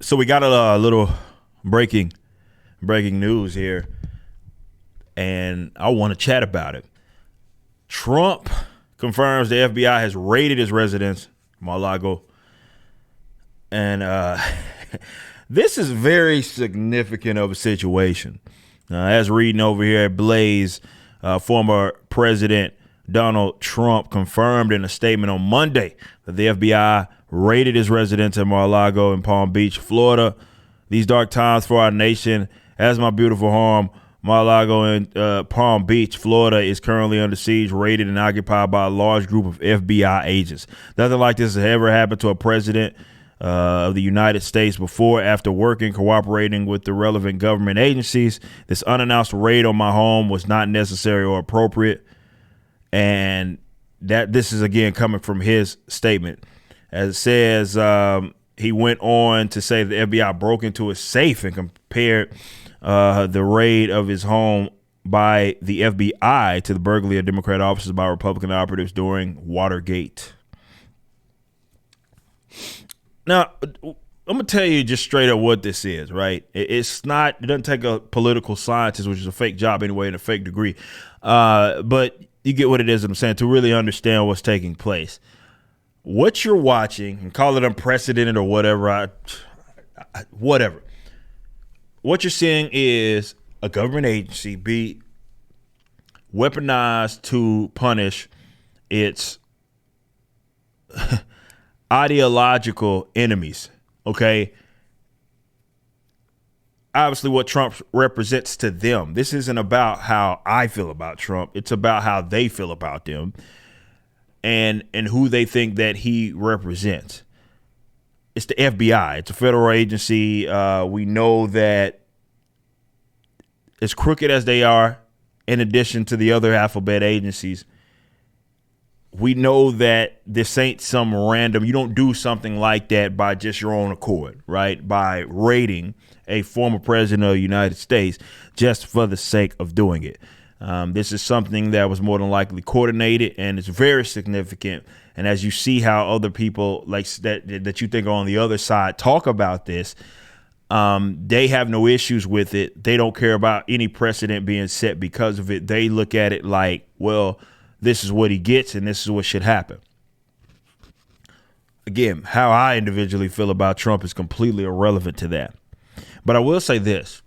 So we got a little breaking news here, and I want to chat about it. Trump confirms the FBI has raided his residence, Mar-a-Lago, and this is very significant of a situation. As reading over here at Blaze, former President Donald Trump confirmed in a statement on Monday that the FBI raided his residence in Mar-a-Lago in Palm Beach, Florida. These dark times for our nation, as my beautiful home, Mar-a-Lago in Palm Beach, Florida, is currently under siege, raided and occupied by a large group of FBI agents. Nothing like this has ever happened to a president of the United States before. After cooperating with the relevant government agencies, this unannounced raid on my home was not necessary or appropriate. And that this is again coming from his statement. As it says, he went on to say the FBI broke into his safe and compared the raid of his home by the FBI to the burglary of Democrat offices by Republican operatives during Watergate. Now, I'm going to tell you just straight up what this is, right? It doesn't take a political scientist, which is a fake job anyway, and a fake degree. But you get what it is I'm saying, to really understand what's taking place. What you're watching, and call it unprecedented or whatever, whatever. What you're seeing is a government agency be weaponized to punish its ideological enemies, okay? Obviously what Trump represents to them. This isn't about how I feel about Trump. It's about how they feel about them and who they think that he represents. It's the FBI. It's a federal agency. We know that as crooked as they are, in addition to the other alphabet agencies, we know that this ain't some random, you don't do something like that by just your own accord, right? By raiding a former president of the United States just for the sake of doing it. This is something that was more than likely coordinated, and it's very significant. And as you see how other people like that you think are on the other side talk about this, they have no issues with it. They don't care about any precedent being set because of it. They look at it like, well, this is what he gets and this is what should happen. Again, how I individually feel about Trump is completely irrelevant to that. But I will say this.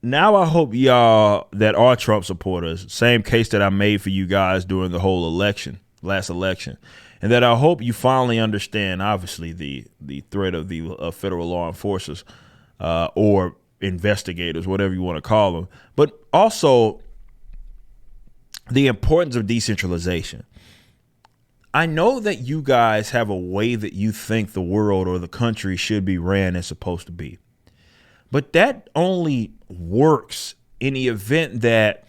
Now I hope y'all that are Trump supporters, same case that I made for you guys during the whole last election, and that I hope you finally understand, obviously, the threat of the federal law enforcers or investigators, whatever you want to call them, but also the importance of decentralization. I know that you guys have a way that you think the world or the country should be ran as supposed to be. But that only works in the event that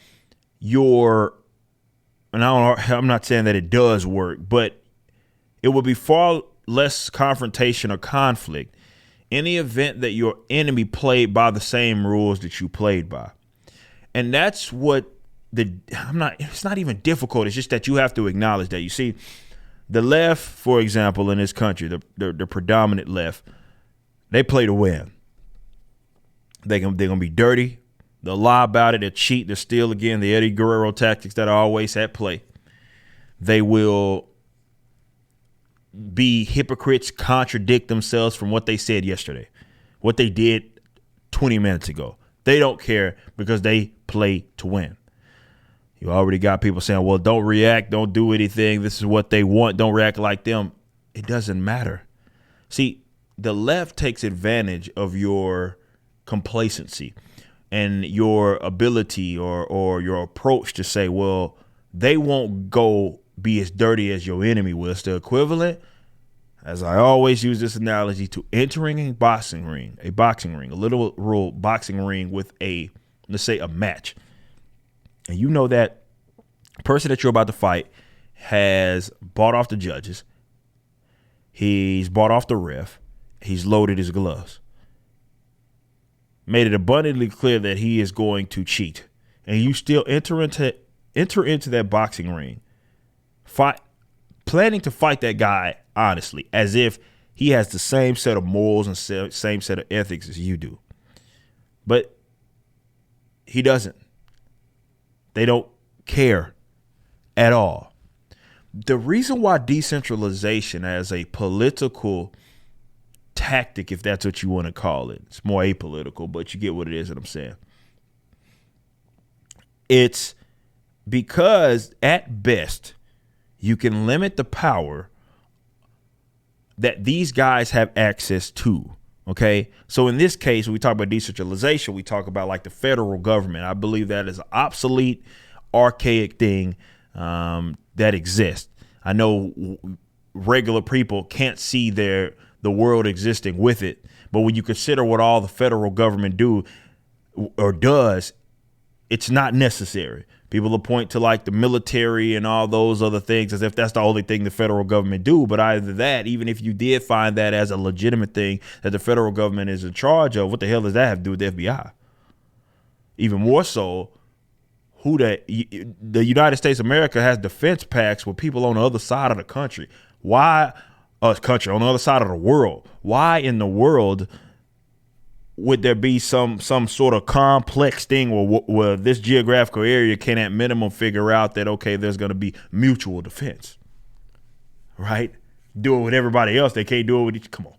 I'm not saying that it does work, but it would be far less confrontation or conflict in the event that your enemy played by the same rules that you played by. And that's what it's not even difficult. It's just that you have to acknowledge that. You see, the left, for example, in this country, the predominant left, they play to win. They're gonna be dirty. They'll lie about it. They'll cheat. They'll steal again. The Eddie Guerrero tactics that are always at play. They will be hypocrites, contradict themselves from what they said yesterday, what they did 20 minutes ago. They don't care because they play to win. You already got people saying, well, don't react. Don't do anything. This is what they want. Don't react like them. It doesn't matter. See, the left takes advantage of your complacency and your ability or your approach to say, well, they won't go be as dirty as your enemy will. It's the equivalent, as I always use this analogy, to entering a boxing ring, a literal boxing ring with let's say a match. And you know that person that you're about to fight has bought off the judges. He's bought off the ref. He's loaded his gloves. Made it abundantly clear that he is going to cheat. And you still enter into that boxing ring, planning to fight that guy honestly, as if He has the same set of morals and same set of ethics as you do. But he doesn't. They don't care at all. The reason why decentralization as a political tactic, if that's what you want to call it, it's more apolitical, but you get what it is that I'm saying. It's because at best you can limit the power that these guys have access to. Okay. So in this case, when we talk about decentralization, we talk about like the federal government. I believe that is an obsolete, archaic thing that exists. I know regular people can't see the world existing with it. But when you consider what all the federal government do or does, it's not necessary. People will point to like the military and all those other things as if that's the only thing the federal government do. But either that, even if you did find that as a legitimate thing that the federal government is in charge of, what the hell does that have to do with the FBI? Even more so, the United States of America has defense pacts with people on the other side of the country. Why on the other side of the world? Why in the world would there be some sort of complex thing where this geographical area can at minimum figure out that, okay, there's going to be mutual defense, right? Do it with everybody else. They can't do it with each. Come on.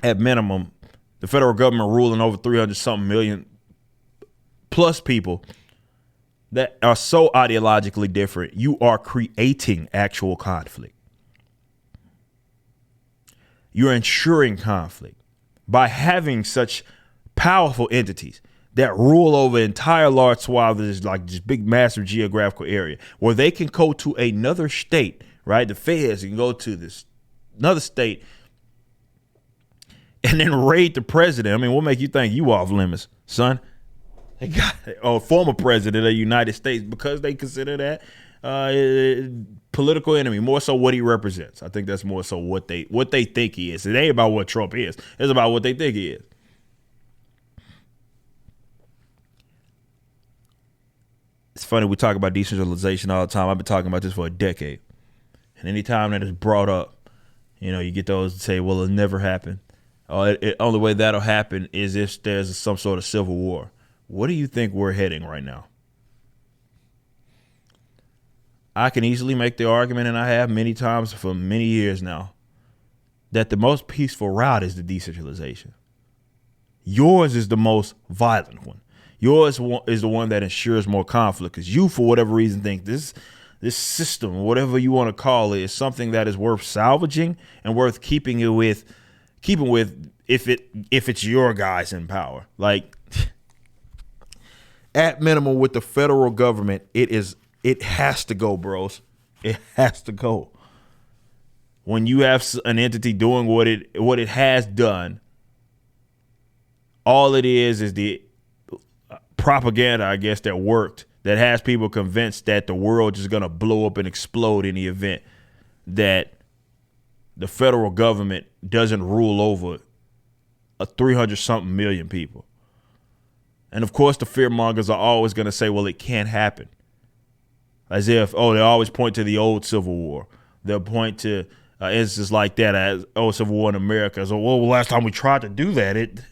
At minimum, the federal government ruling over 300 something million plus people that are so ideologically different, you are creating actual conflict. You're ensuring conflict by having such powerful entities that rule over entire large swaths, like this big, massive geographical area where they can go to another state, right? The feds can go to this another state and then raid the president. I mean, what make you think you off limits, son? They got a former president of the United States because they consider that political enemy, more so what he represents. I think that's more so what they think he is. It ain't about what Trump is. It's about what they think he is. It's funny, we talk about decentralization all the time. I've been talking about this for a decade. And anytime that is brought up, you get those that say, well, it'll never happen. Only way that'll happen is if there's some sort of civil war. What do you think we're heading right now? I can easily make the argument, and I have many times for many years now, that the most peaceful route is the decentralization. Yours is the most violent one. Yours is the one that ensures more conflict because you, for whatever reason, think this system, whatever you want to call it, is something that is worth salvaging and worth keeping with if it's your guys in power. Like, at minimum with the federal government, it has to go, bros. It has to go. When you have an entity doing what it has done, all it is the propaganda, I guess, that worked, that has people convinced that the world is going to blow up and explode in the event that the federal government doesn't rule over 300 something million people. And of course, the fear mongers are always going to say, well, it can't happen. As if, they always point to the old Civil War. They'll point to instances like that as, Civil War in America. So, well, last time we tried to do that,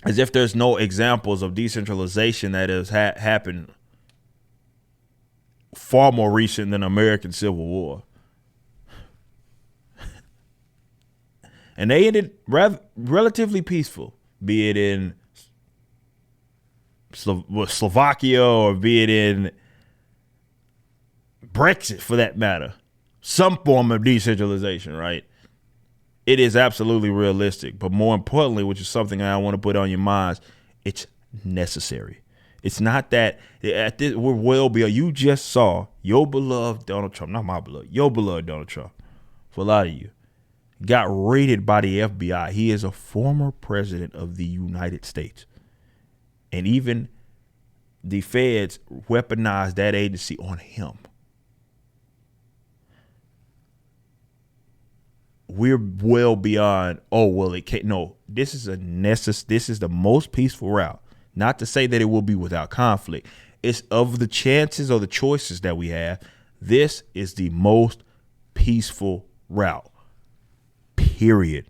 as if there's no examples of decentralization that has happened far more recent than American Civil War. And they ended relatively peaceful, be it in Slovakia or be it in Brexit for that matter. Some form of decentralization, right? It is absolutely realistic. But more importantly, which is something I want to put on your minds, it's necessary. It's not that we're well beyond. You just saw your beloved Donald Trump, not my beloved, your beloved Donald Trump, for a lot of you, got raided by the FBI. He is a former president of the United States. And even the feds weaponized that agency on him. We're well beyond, it can't. No, this is this is the most peaceful route. Not to say that it will be without conflict. It's of the chances or the choices that we have. This is the most peaceful route. Period.